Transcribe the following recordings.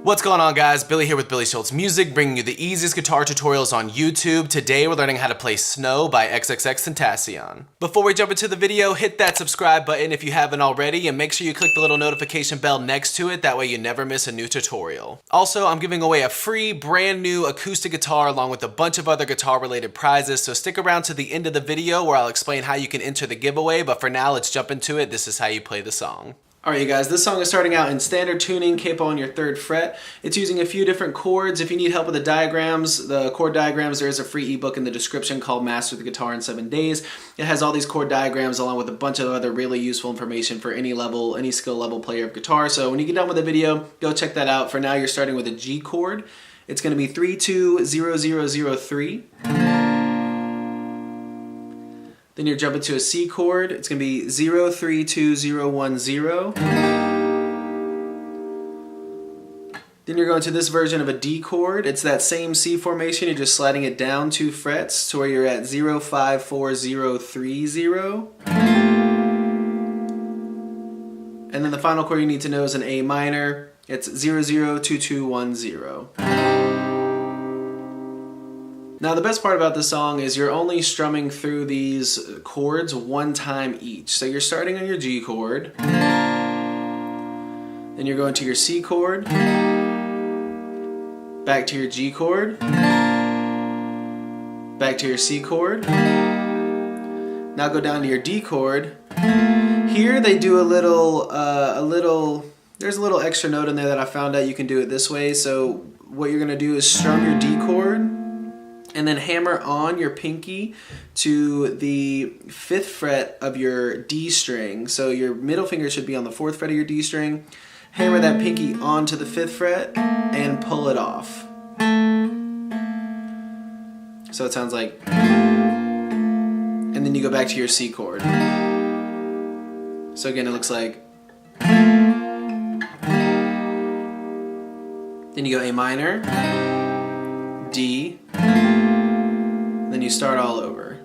What's going on, guys? Billy here with billyshultzmusic, bringing you the easiest guitar tutorials on YouTube. Today we're learning how to play Snow by XXXTentacion. Before we jump into the video, hit that subscribe button if you haven't already, and make sure you click the little notification bell next to it, that way you never miss a new tutorial. Also, I'm giving away a free brand new acoustic guitar along with a bunch of other guitar related prizes, so stick around to the end of the video where I'll explain how you can enter the giveaway, but for now let's jump into it. This is how you play the song. Alright you guys, this song is starting out in standard tuning, capo on your 3rd fret. It's using a few different chords. If you need help with the diagrams, the chord diagrams, there is a free ebook in the description called Master the Guitar in 7 Days. It has all these chord diagrams along with a bunch of other really useful information for any level, any skill level player of guitar. So when you get done with the video, go check that out. For now, you're starting with a G chord. It's going to be 3-2-0-0-0-3. Then you're jumping to a C chord. It's going to be 0-3-2-0-1-0. Then you're going to this version of a D chord. It's that same C formation. You're just sliding it down 2 frets to where you're at 0-5-4-0-3-0. And then the final chord you need to know is an A minor. It's 0-0-2-2-1-0. Now the best part about this song is you're only strumming through these chords one time each. So you're starting on your G chord, then you're going to your C chord, back to your G chord, back to your C chord. Now go down to your D chord. Here they do there's a little extra note in there that I found out you can do it this way. So what you're gonna do is strum your D chord, and then hammer on your pinky to the 5th fret of your D string. So your middle finger should be on the 4th fret of your D string. Hammer that pinky onto the 5th fret and pull it off. So it sounds like... And then you go back to your C chord. So again, it looks like... Then you go A minor, D, then you start all over.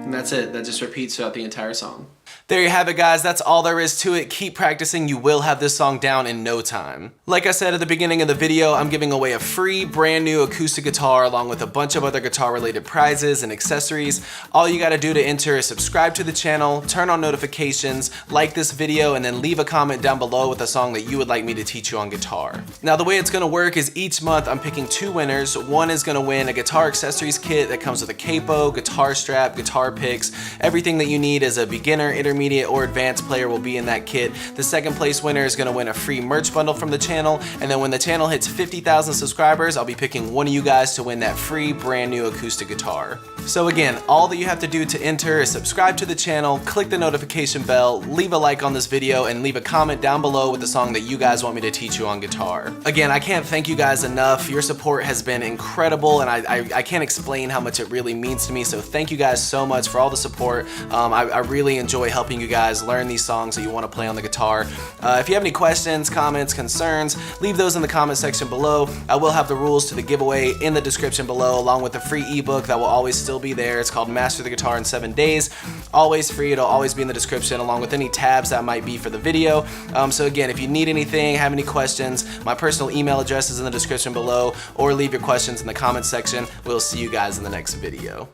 That's it. That just repeats throughout the entire song. There you have it, guys. That's all there is to it. Keep practicing. You will have this song down in no time. Like I said at the beginning of the video, I'm giving away a free brand new acoustic guitar along with a bunch of other guitar related prizes and accessories. All you got to do to enter is subscribe to the channel, turn on notifications, like this video, and then leave a comment down below with a song that you would like me to teach you on guitar. Now the way it's going to work is each month I'm picking 2 winners. One is going to win a guitar accessories kit that comes with a capo, guitar strap, guitar picks. Everything that you need as a beginner, intermediate, or advanced player will be in that kit. The 2nd place winner is going to win a free merch bundle from the channel, and then when the channel hits 50,000 subscribers, I'll be picking one of you guys to win that free brand new acoustic guitar. So again, all that you have to do to enter is subscribe to the channel, click the notification bell, leave a like on this video, and leave a comment down below with the song that you guys want me to teach you on guitar. Again, I can't thank you guys enough. Your support has been incredible, and I can't explain how much it really means to me, so thank you guys so much for all the support. I really enjoy helping you guys learn these songs that you want to play on the guitar. If you have any questions, comments, concerns, leave those in the comment section below. I will have the rules to the giveaway in the description below, along with the free ebook that will always still be there. It's called Master the Guitar in 7 Days. Always free. It'll always be in the description, along with any tabs that might be for the video. So again, if you need anything, have any questions, my personal email address is in the description below, or leave your questions in the comment section. We'll see you guys in the next video.